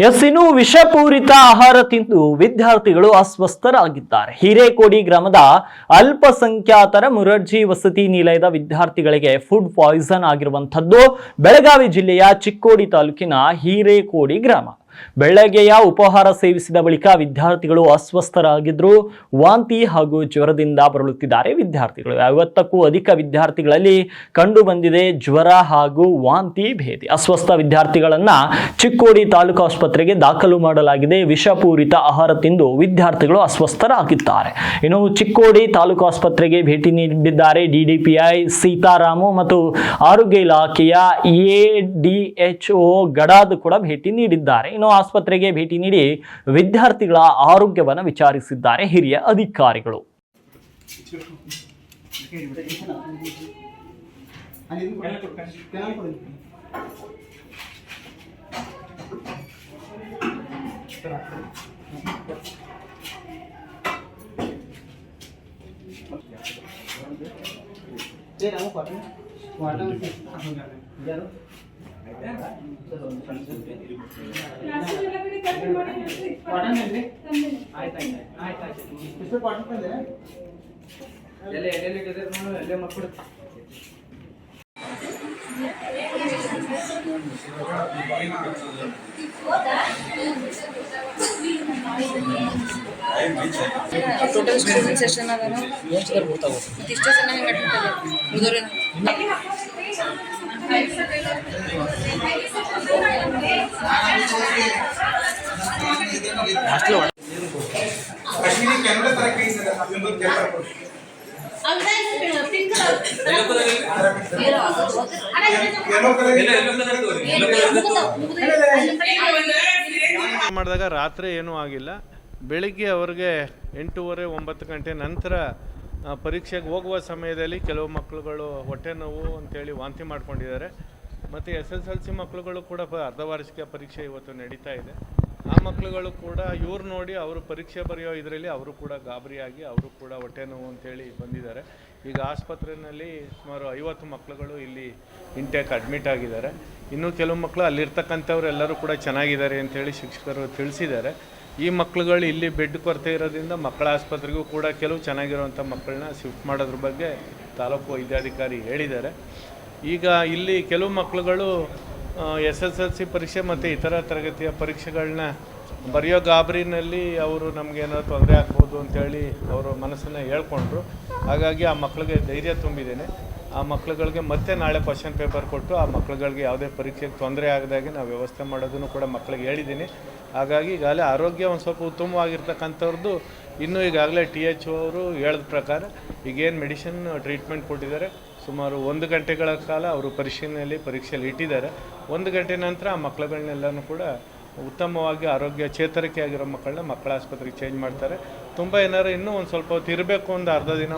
ಇನ್ನು ವಿಷಪೂರಿತ ಆಹಾರ ತಿಂದು ವಿದ್ಯಾರ್ಥಿಗಳು ಅಸ್ವಸ್ಥರಾಗಿದ್ದಾರೆ. ಹಿರೇಕೋಡಿ ಗ್ರಾಮದ ಅಲ್ಪಸಂಖ್ಯಾತರ ಮುರಾರ್ಜಿ ವಸತಿ ನಿಲಯದ ವಿದ್ಯಾರ್ಥಿಗಳಿಗೆ ಫುಡ್ ಪಾಯ್ಸನ್ ಆಗಿರುವಂತದ್ದು ಬೆಳಗಾವಿ ಜಿಲ್ಲೆಯ ಚಿಕ್ಕೋಡಿ ತಾಲೂಕಿನ ಹಿರೇಕೋಡಿ ಗ್ರಾಮ. ಬೆಳಗ್ಗೆಯ ಉಪಹಾರ ಸೇವಿಸಿದ ಬಳಿಕ ವಿದ್ಯಾರ್ಥಿಗಳು ಅಸ್ವಸ್ಥರಾಗಿದ್ರು. ವಾಂತಿ ಹಾಗೂ ಜ್ವರದಿಂದ ಬರಳುತ್ತಿದ್ದಾರೆ ವಿದ್ಯಾರ್ಥಿಗಳು. 50ಕ್ಕೂ ಅಧಿಕ ವಿದ್ಯಾರ್ಥಿಗಳಲ್ಲಿ ಕಂಡು ಬಂದಿದೆ ಜ್ವರ ಹಾಗೂ ವಾಂತಿ ಭೇದಿ. ಅಸ್ವಸ್ಥ ವಿದ್ಯಾರ್ಥಿಗಳನ್ನ ಚಿಕ್ಕೋಡಿ ತಾಲೂಕು ಆಸ್ಪತ್ರೆಗೆ ದಾಖಲು ಮಾಡಲಾಗಿದೆ. ವಿಷಪೂರಿತ ಆಹಾರ ತಿಂದು ವಿದ್ಯಾರ್ಥಿಗಳು ಅಸ್ವಸ್ಥರಾಗಿದ್ದಾರೆ. ಇನ್ನು ಚಿಕ್ಕೋಡಿ ತಾಲೂಕು ಆಸ್ಪತ್ರೆಗೆ ಭೇಟಿ ನೀಡಿದ್ದಾರೆ ಡಿಡಿಪಿಐ ಸೀತಾರಾಮು ಮತ್ತು ಆರೋಗ್ಯ ಇಲಾಖೆಯ ಎಡಿಎಚ್ಒ ಗಡಾದ್ ಕೂಡ ಭೇಟಿ ನೀಡಿದ್ದಾರೆ. ಇನ್ನು ಆಸ್ಪತ್ರೆಗೆ ಭೇಟಿ ನೀಡಿ ವಿದ್ಯಾರ್ಥಿಗಳ ಆರೋಗ್ಯವನ್ನು ವಿಚಾರಿಸಿದ್ದಾರೆ ಹಿರಿಯ ಅಧಿಕಾರಿಗಳು. ಟೋಟಲ್ ಸ್ಟೂಡೆಂಟ್ ಸೆಷನ್ ಅದ ಇಷ್ಟು ಜನ ಹೆಂಗೆ ಮಾಡಿದಾಗ ರಾತ್ರಿ ಏನೂ ಆಗಿಲ್ಲ. ಬೆಳಿಗ್ಗೆ ಅವ್ರಿಗೆ 8:30-9 ಗಂಟೆ ನಂತರ ಪರೀಕ್ಷೆಗೆ ಹೋಗುವ ಸಮಯದಲ್ಲಿ ಕೆಲವು ಮಕ್ಕಳುಗಳು ಹೊಟ್ಟೆ ನೋವು ಅಂತೇಳಿ ವಾಂತಿ ಮಾಡ್ಕೊಂಡಿದ್ದಾರೆ. ಮತ್ತು SSLC ಮಕ್ಕಳುಗಳು ಕೂಡ ಅರ್ಧವಾರ್ಷಿಕ ಪರೀಕ್ಷೆ ಇವತ್ತು ನಡೀತಾ ಇದೆ. ಆ ಮಕ್ಕಳುಗಳು ಕೂಡ ಇವ್ರು ನೋಡಿ ಅವರು ಪರೀಕ್ಷೆ ಬರೆಯೋ ಇದರಲ್ಲಿ ಅವರು ಕೂಡ ಗಾಬರಿಯಾಗಿ ಅವರು ಕೂಡ ಹೊಟ್ಟೆ ನೋವು ಅಂತೇಳಿ ಬಂದಿದ್ದಾರೆ. ಈಗ ಆಸ್ಪತ್ರೆಯಲ್ಲಿ ಸುಮಾರು 50 ಮಕ್ಕಳುಗಳು ಇಲ್ಲಿ ಇಂಟೇಕ್ ಅಡ್ಮಿಟ್ ಆಗಿದ್ದಾರೆ. ಇನ್ನೂ ಕೆಲವು ಮಕ್ಕಳು ಅಲ್ಲಿರ್ತಕ್ಕಂಥವ್ರು ಎಲ್ಲರೂ ಕೂಡ ಚೆನ್ನಾಗಿದ್ದಾರೆ ಅಂತೇಳಿ ಶಿಕ್ಷಕರು ತಿಳಿಸಿದ್ದಾರೆ. ಈ ಮಕ್ಕಳುಗಳು ಇಲ್ಲಿ ಬೆಡ್ ಕೊರತೆ ಇರೋದ್ರಿಂದ ಮಕ್ಕಳ ಆಸ್ಪತ್ರೆಗೂ ಕೂಡ ಕೆಲವು ಚೆನ್ನಾಗಿರುವಂಥ ಮಕ್ಕಳನ್ನ ಶಿಫ್ಟ್ ಮಾಡೋದ್ರ ಬಗ್ಗೆ ತಾಲೂಕು ವೈದ್ಯಾಧಿಕಾರಿ ಹೇಳಿದ್ದಾರೆ. ಈಗ ಇಲ್ಲಿ ಕೆಲವು ಮಕ್ಕಳುಗಳು SSLC ಪರೀಕ್ಷೆ ಮತ್ತು ಇತರ ತರಗತಿಯ ಪರೀಕ್ಷೆಗಳನ್ನ ಬರೆಯೋ ಗಾಬರಿನಲ್ಲಿ ಅವರು ನಮಗೇನೋ ತೊಂದರೆ ಆಗ್ಬೋದು ಅಂತೇಳಿ ಅವರು ಮನಸ್ಸನ್ನು ಹೇಳ್ಕೊಂಡ್ರು. ಹಾಗಾಗಿ ಆ ಮಕ್ಕಳಿಗೆ ಧೈರ್ಯ ತುಂಬಿದ್ದೇನೆ. ಆ ಮಕ್ಕಳುಗಳಿಗೆ ಮತ್ತೆ ನಾಳೆ ಕ್ವಶನ್ ಪೇಪರ್ ಕೊಟ್ಟು ಆ ಮಕ್ಕಳುಗಳಿಗೆ ಯಾವುದೇ ಪರೀಕ್ಷೆಗೆ ತೊಂದರೆ ಆಗದಾಗೆ ನಾವು ವ್ಯವಸ್ಥೆ ಮಾಡೋದನ್ನು ಕೂಡ ಮಕ್ಕಳಿಗೆ ಹೇಳಿದ್ದೀನಿ. ಹಾಗಾಗಿ ಈಗಾಗಲೇ ಆರೋಗ್ಯ ಒಂದು ಸ್ವಲ್ಪ ಉತ್ತಮವಾಗಿರ್ತಕ್ಕಂಥವ್ರದ್ದು ಇನ್ನೂ ಈಗಾಗಲೇ THO ಅವರು ಹೇಳಿದ ಪ್ರಕಾರ ಈಗೇನು ಮೆಡಿಸಿನ್ ಟ್ರೀಟ್ಮೆಂಟ್ ಕೊಟ್ಟಿದ್ದಾರೆ ಸುಮಾರು 1 ಗಂಟೆಗಳ ಕಾಲ ಅವರು ಪರೀಕ್ಷೆಯಲ್ಲಿ ಇಟ್ಟಿದ್ದಾರೆ. 1 ಗಂಟೆ ನಂತರ ಆ ಮಕ್ಕಳುಗಳನ್ನೆಲ್ಲನೂ ಕೂಡ ಉತ್ತಮವಾಗಿ ಆರೋಗ್ಯ ಚೇತರಿಕೆ ಆಗಿರೋ ಮಕ್ಕಳನ್ನ ಮಕ್ಕಳ ಆಸ್ಪತ್ರೆಗೆ ಚೇಂಜ್ ಮಾಡ್ತಾರೆ. ತುಂಬ ಏನಾರು ಇನ್ನೂ ಒಂದು ಸ್ವಲ್ಪ ಹೊತ್ತು ಇರಬೇಕು, ಒಂದು ಅರ್ಧ ದಿನ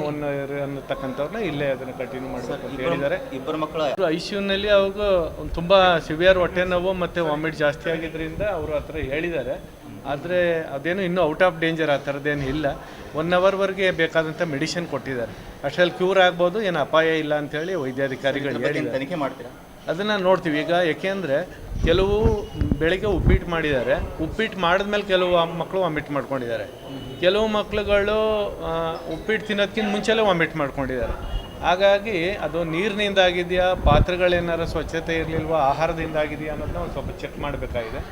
ಅನ್ನತಕ್ಕಂಥವ್ರನ್ನ ಇಲ್ಲೇ ಅದನ್ನು ಕಂಟಿನ್ಯೂ ಮಾಡಬೇಕು ಅಂತ ಹೇಳಿದ್ದಾರೆ. ಇಬ್ಬರು ಮಕ್ಕಳು ICUನಲ್ಲಿ ಅವ್ರಿಗೂ ತುಂಬ ಸಿವಿಯರ್ ಹೊಟ್ಟೆ ನೋವು ಮತ್ತು ವಾಮಿಟ್ ಜಾಸ್ತಿ ಆಗಿದ್ದರಿಂದ ಅವರು ಆ ಥರ ಹೇಳಿದ್ದಾರೆ. ಆದರೆ ಅದೇನು ಇನ್ನೂ ಔಟ್ ಆಫ್ ಡೇಂಜರ್ ಆ ಥರದ್ದೇನು ಇಲ್ಲ. 1 ಅವರ್ವರೆಗೆ ಬೇಕಾದಂಥ ಮೆಡಿಸಿನ್ ಕೊಟ್ಟಿದ್ದಾರೆ. ಅಷ್ಟರಲ್ಲಿ ಕ್ಯೂರ್ ಆಗ್ಬೋದು, ಏನು ಅಪಾಯ ಇಲ್ಲ ಅಂಥೇಳಿ ವೈದ್ಯಾಧಿಕಾರಿಗಳು ಹೇಳಿದ್ದಾರೆ. ತನಿಖೆ ಮಾಡ್ತೀರಾ? ಅದನ್ನು ನೋಡ್ತೀವಿ ಈಗ. ಯಾಕೆಂದರೆ ಕೆಲವು ಬೆಳಿಗ್ಗೆ ಉಪ್ಪಿಟ್ಟು ಮಾಡಿದ್ದಾರೆ, ಉಪ್ಪಿಟ್ಟು ಮಾಡಿದ್ಮೇಲೆ ಕೆಲವು ಮಕ್ಕಳು ವಾಮಿಟ್ ಮಾಡ್ಕೊಂಡಿದ್ದಾರೆ. ಕೆಲವು ಮಕ್ಕಳುಗಳು ಉಪ್ಪಿಟ್ಟು ತಿನ್ನೋದಕ್ಕಿಂತ ಮುಂಚೆಲೇ ವಾಮಿಟ್ ಮಾಡ್ಕೊಂಡಿದ್ದಾರೆ. ಹಾಗಾಗಿ ಅದು ನೀರಿನಿಂದ ಆಗಿದೆಯಾ, ಪಾತ್ರೆಗಳೇನಾರು ಸ್ವಚ್ಛತೆ ಇರಲಿಲ್ವಾ, ಆಹಾರದಿಂದ ಆಗಿದೆಯಾ ಅನ್ನೋದನ್ನ ಒಂದು ಸ್ವಲ್ಪ ಚೆಕ್ ಮಾಡಬೇಕಾಗಿದೆ.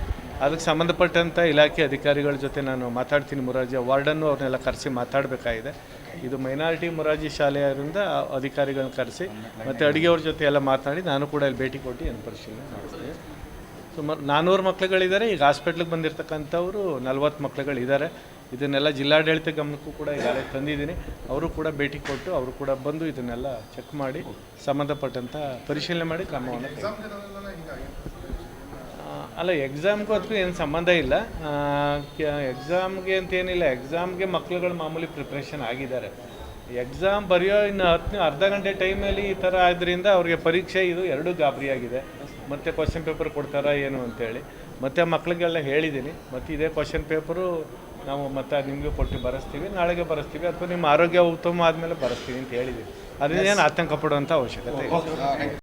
ಅದಕ್ಕೆ ಸಂಬಂಧಪಟ್ಟಂಥ ಇಲಾಖೆ ಅಧಿಕಾರಿಗಳ ಜೊತೆ ನಾನು ಮಾತಾಡ್ತೀನಿ. ಮುರಾರ್ಜಿ ವಾರ್ಡನ್ನು ಅವ್ರನ್ನೆಲ್ಲ ಕರೆಸಿ ಮಾತಾಡಬೇಕಾಗಿದೆ. ಇದು ಮೈನಾರಿಟಿ ಮುರಾರ್ಜಿ ಶಾಲೆಯಿಂದ ಅಧಿಕಾರಿಗಳನ್ನ ಕರೆಸಿ ಮತ್ತು ಅಡುಗೆಯವ್ರ ಜೊತೆ ಎಲ್ಲ ಮಾತನಾಡಿ ನಾನು ಕೂಡ ಇಲ್ಲಿ ಭೇಟಿ ಕೊಟ್ಟು ಏನು ಪರಿಶೀಲನೆ ಮಾಡಿಸ್ತೀವಿ. ಸುಮಾರು 400 ಮಕ್ಕಳುಗಳಿದ್ದಾರೆ. ಈಗ ಹಾಸ್ಪಿಟ್ಲಿಗೆ ಬಂದಿರತಕ್ಕಂಥವ್ರು 40 ಮಕ್ಕಳುಗಳಿದ್ದಾರೆ. ಇದನ್ನೆಲ್ಲ ಜಿಲ್ಲಾಡಳಿತ ಗಮನಕ್ಕೂ ಕೂಡ ಈಗಾಗಲೇ ತಂದಿದ್ದೀನಿ. ಅವರು ಕೂಡ ಭೇಟಿ ಕೊಟ್ಟು ಅವರು ಕೂಡ ಬಂದು ಇದನ್ನೆಲ್ಲ ಚೆಕ್ ಮಾಡಿ ಸಂಬಂಧಪಟ್ಟಂಥ ಪರಿಶೀಲನೆ ಮಾಡಿ ಕ್ರಮವನ್ನು ಅಲ್ಲ, ಎಕ್ಸಾಮ್ಗೂ ಅದಕ್ಕೂ ಏನು ಸಂಬಂಧ ಇಲ್ಲ. ಎಕ್ಸಾಮ್ಗೆ ಅಂತೇನಿಲ್ಲ. ಎಕ್ಸಾಮ್ಗೆ ಮಕ್ಕಳುಗಳು ಮಾಮೂಲಿ ಪ್ರಿಪ್ರೇಷನ್ ಆಗಿದ್ದಾರೆ. ಎಕ್ಸಾಮ್ ಬರೆಯೋ ಇನ್ನು ಅರ್ಧ ಗಂಟೆ ಟೈಮಲ್ಲಿ ಈ ಥರ ಆದ್ದರಿಂದ ಅವ್ರಿಗೆ ಪರೀಕ್ಷೆ ಇದು ಎರಡೂ ಗಾಬರಿಯಾಗಿದೆ. ಮತ್ತು ಕ್ವಶನ್ ಪೇಪರ್ ಕೊಡ್ತಾರಾ ಏನು ಅಂತೇಳಿ ಮತ್ತು ಮಕ್ಕಳಿಗೆಲ್ಲ ಹೇಳಿದ್ದೀನಿ. ಮತ್ತು ಇದೇ ಕ್ವಶನ್ ಪೇಪರು ನಾವು ಮತ್ತೆ ನಿಮಗೆ ಕೊಟ್ಟು ಬರೆಸ್ತೀವಿ, ನಾಳೆಗೆ ಬರೆಸ್ತೀವಿ, ಅಥವಾ ನಿಮ್ಮ ಆರೋಗ್ಯ ಉತ್ತಮ ಆದಮೇಲೆ ಬರೆಸ್ತೀವಿ ಅಂತ ಹೇಳಿದ್ದೀವಿ. ಅದನ್ನೇನು ಆತಂಕ ಪಡುವಂಥ ಅವಶ್ಯಕತೆ ಇಲ್ಲ.